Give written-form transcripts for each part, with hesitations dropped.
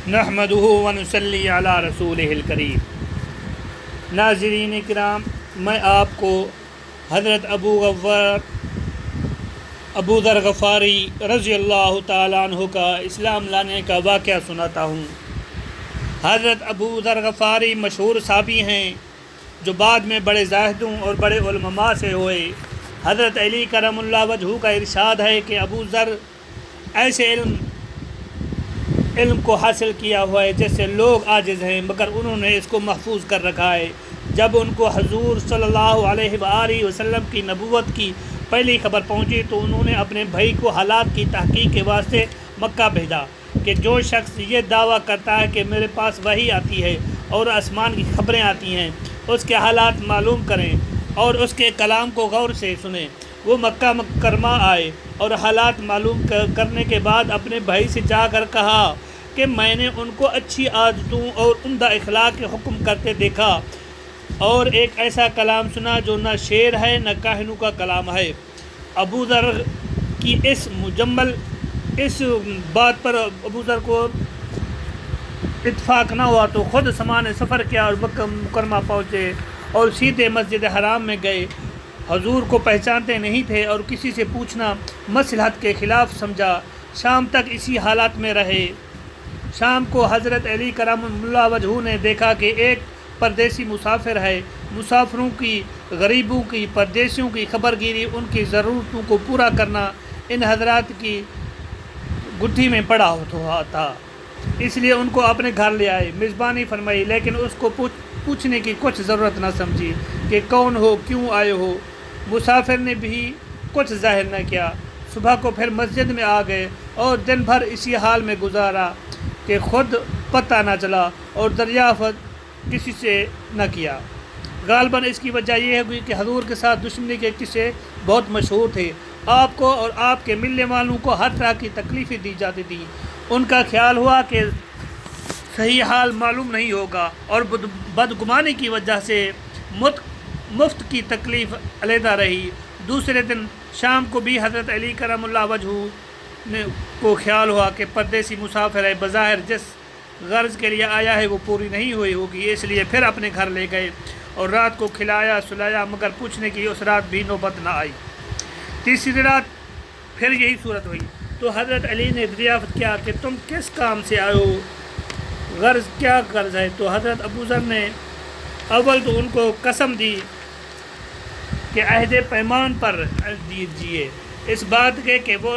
نحمدہ ونصلی علی رسولہ الکریم۔ ناظرین کرام، میں آپ کو حضرت ابو ذر غفاری رضی اللہ تعالیٰ عنہ کا اسلام لانے کا واقعہ سناتا ہوں۔ حضرت ابو ذر غفاری مشہور صحابی ہیں جو بعد میں بڑے زاہدوں اور بڑے علماء سے ہوئے۔ حضرت علی کرم اللہ وجہہ کا ارشاد ہے کہ ابو ذر ایسے علم کو حاصل کیا ہوا ہے جس سے لوگ عاجز ہیں، مگر انہوں نے اس کو محفوظ کر رکھا ہے۔ جب ان کو حضور صلی اللہ علیہ وآلہ وسلم کی نبوت کی پہلی خبر پہنچی تو انہوں نے اپنے بھائی کو حالات کی تحقیق کے واسطے مکہ بھیجا کہ جو شخص یہ دعویٰ کرتا ہے کہ میرے پاس وحی آتی ہے اور آسمان کی خبریں آتی ہیں، اس کے حالات معلوم کریں اور اس کے کلام کو غور سے سنیں۔ وہ مکہ مکرمہ آئے اور حالات معلوم کرنے کے بعد اپنے بھائی سے جا کر کہا کہ میں نے ان کو اچھی عادتوں اور عمدہ اخلاق کے حکم کرتے دیکھا اور ایک ایسا کلام سنا جو نہ شعر ہے نہ کاہنوں کا کلام ہے۔ ابو ذر کی اس بات پر ابو ذر کو اتفاق نہ ہوا تو خود سامان سفر کیا اور مکہ مکرمہ پہنچے اور سیدھے مسجد حرام میں گئے۔ حضور کو پہچانتے نہیں تھے اور کسی سے پوچھنا مصلحت کے خلاف سمجھا۔ شام تک اسی حالت میں رہے۔ شام کو حضرت علی کرم اللہ وجہہ نے دیکھا کہ ایک پردیسی مسافر ہے۔ مسافروں کی، غریبوں کی، پردیسیوں کی خبر گیری، ان کی ضرورتوں کو پورا کرنا ان حضرات کی گٹھی میں پڑا ہوا تھا، اس لیے ان کو اپنے گھر لے آئے، میزبانی فرمائی، لیکن اس کو پوچھنے کی کچھ ضرورت نہ سمجھی کہ کون ہو، کیوں آئے ہو۔ مسافر نے بھی کچھ ظاہر نہ کیا۔ صبح کو پھر مسجد میں آ گئے اور دن بھر اسی حال میں گزارا کہ خود پتہ نہ چلا اور دریافت کسی سے نہ کیا۔ غالباً اس کی وجہ یہ ہوئی کہ حضور کے ساتھ دشمنی کے قصے بہت مشہور تھے۔ آپ کو اور آپ کے ملنے والوں کو ہر طرح کی تکلیفیں دی جاتی تھیں۔ ان کا خیال ہوا کہ صحیح حال معلوم نہیں ہوگا اور بدگمانی کی وجہ سے مفت کی تکلیف علیحدہ رہی۔ دوسرے دن شام کو بھی حضرت علی کرم اللہ وجہہ کو خیال ہوا کہ پردیسی مسافر ہے، بظاہر جس غرض کے لیے آیا ہے وہ پوری نہیں ہوئی ہوگی، اس لیے پھر اپنے گھر لے گئے اور رات کو کھلایا سلایا، مگر پوچھنے کی اس رات بھی نوبت نہ آئی۔ تیسری رات پھر یہی صورت ہوئی تو حضرت علی نے دریافت کیا کہ تم کس کام سے آئے ہو، غرض کیا غرض ہے؟ تو حضرت ابو ذر نے اول تو ان کو قسم دی کہ عہد پیمان پر دیجیے، اس بات کے کہ وہ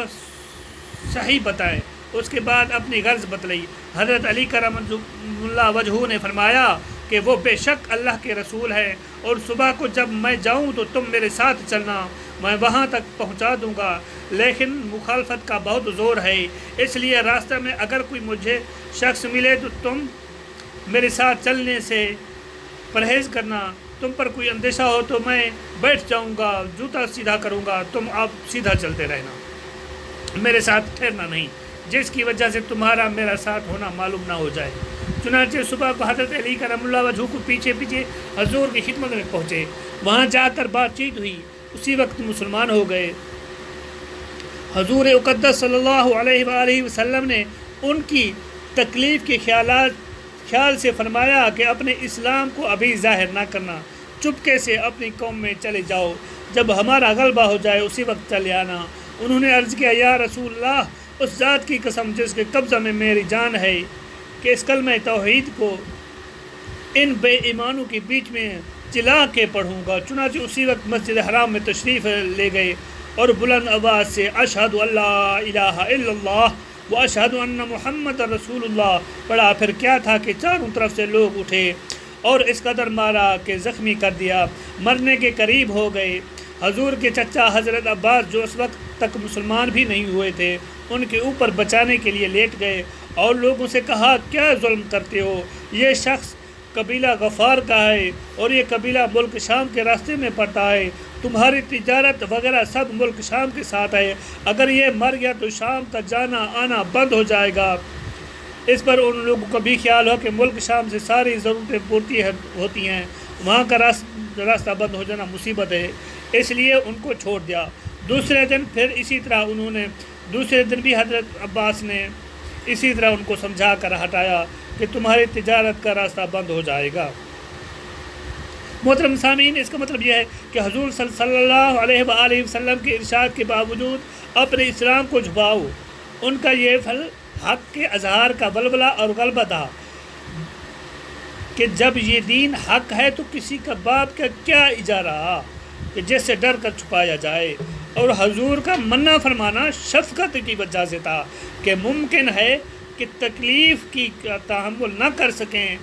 صحیح بتائیں۔ اس کے بعد اپنی غرض بتلائی۔ حضرت علی کرم اللہ وجہہ نے فرمایا کہ وہ بے شک اللہ کے رسول ہیں اور صبح کو جب میں جاؤں تو تم میرے ساتھ چلنا، میں وہاں تک پہنچا دوں گا، لیکن مخالفت کا بہت زور ہے، اس لیے راستہ میں اگر کوئی مجھے شخص ملے تو تم میرے ساتھ چلنے سے پرہیز کرنا۔ تم پر کوئی اندیشہ ہو تو میں بیٹھ جاؤں گا، جوتا سیدھا کروں گا، تم آپ سیدھا چلتے رہنا، میرے ساتھ ٹھہرنا نہیں، جس کی وجہ سے تمہارا میرا ساتھ ہونا معلوم نہ ہو جائے۔ چنانچہ صبح کو حضرت علی کرم اللہ وجہہ کو پیچھے پیچھے حضور کی خدمت میں پہنچے۔ وہاں جا کر بات چیت ہوئی، اسی وقت مسلمان ہو گئے۔ حضور اقدس صلی اللہ علیہ وآلہ وسلم نے ان کی تکلیف کے خیال سے فرمایا کہ اپنے اسلام کو ابھی ظاہر نہ کرنا، چپکے سے اپنی قوم میں چلے جاؤ، جب ہمارا غلبہ ہو جائے اسی وقت چلے آنا۔ انہوں نے عرض کیا، یا رسول اللہ، اس ذات کی قسم جس کے قبضہ میں میری جان ہے کہ اس کلمہ توحید کو ان بے ایمانوں کے بیچ میں چلا کے پڑھوں گا۔ چنانچہ اسی وقت مسجد حرام میں تشریف لے گئے اور بلند آواز سے اشہد ان لا الہ الا اللہ و اشہد ان محمد رسول اللہ پڑھا۔ پھر کیا تھا کہ چاروں طرف سے لوگ اٹھے اور اس قدر مارا کہ زخمی کر دیا، مرنے کے قریب ہو گئے۔ حضور کے چچا حضرت عباس جو اس وقت تک مسلمان بھی نہیں ہوئے تھے، ان کے اوپر بچانے کے لیے لیٹ گئے اور لوگوں سے کہا، کیا ظلم کرتے ہو؟ یہ شخص قبیلہ غفار کا ہے اور یہ قبیلہ ملک شام کے راستے میں پڑتا ہے، تمہاری تجارت وغیرہ سب ملک شام کے ساتھ ہے، اگر یہ مر گیا تو شام کا جانا آنا بند ہو جائے گا۔ اس پر ان لوگوں کو بھی خیال ہوا کہ ملک شام سے ساری ضرورتیں پورتی ہوتی ہیں، وہاں کا راستہ بند ہو جانا مصیبت ہے، اس لیے ان کو چھوڑ دیا۔ دوسرے دن پھر اسی طرح دوسرے دن بھی حضرت عباس نے اسی طرح ان کو سمجھا کر ہٹایا کہ تمہاری تجارت کا راستہ بند ہو جائے گا۔ محترم سامعین، اس کا مطلب یہ ہے کہ حضور صلی اللہ علیہ وآلہ وسلم کے ارشاد کے باوجود اپنے اسلام کو چھپاؤ۔ ان کا یہ پھل حق کے اظہار کا بلبلہ اور غلبہ تھا کہ جب یہ دین حق ہے تو کسی کا باپ کا کیا اجارہ کہ جس سے ڈر کر چھپایا جائے، اور حضور کا منع فرمانا شفقت کی وجہ سے تھا کہ ممکن ہے کہ تکلیف کی تحمل نہ کر سکیں،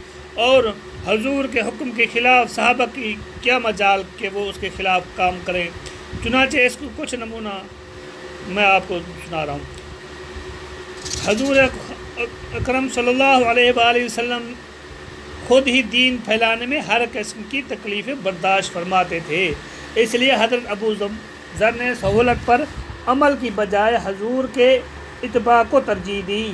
اور حضور کے حکم کے خلاف صحابہ کی کیا مجال کہ وہ اس کے خلاف کام کریں۔ چنانچہ اس کو کچھ نمونہ میں آپ کو سنا رہا ہوں۔ حضور اکرم صلی اللہ علیہ وآلہ وسلم خود ہی دین پھیلانے میں ہر قسم کی تکلیفیں برداشت فرماتے تھے، اس لیے حضرت ابو ذر نے سہولت پر عمل کی بجائے حضور کے اتباع کو ترجیح دی۔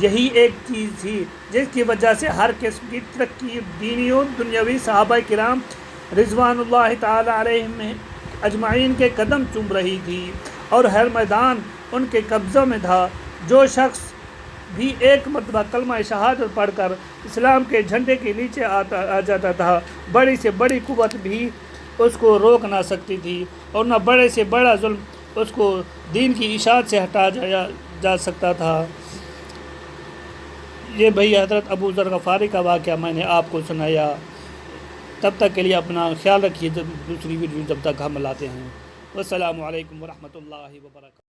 یہی ایک چیز تھی جس کی وجہ سے ہر قسم کی ترقی دینی و دنیاوی صحابہ کرام رضوان اللہ تعالی علیہم اجمعین کے قدم چوم رہی تھی، اور ہر میدان ان کے قبضوں میں تھا۔ جو شخص بھی ایک مرتبہ کلمہ شہادت پڑھ کر اسلام کے جھنڈے کے نیچے آ جاتا تھا، بڑی سے بڑی قوت بھی اس کو روک نہ سکتی تھی، اور نہ بڑے سے بڑا ظلم اس کو دین کی اشاعت سے ہٹا جا سکتا تھا۔ یہ بھئی حضرت ابو ذر غفاری کا واقعہ میں نے آپ کو سنایا۔ تب تک کے لیے اپنا خیال رکھیے، دوسری ویڈیو جب تک ہم لاتے ہیں۔ والسلام علیکم ورحمۃ اللہ وبرکاتہ۔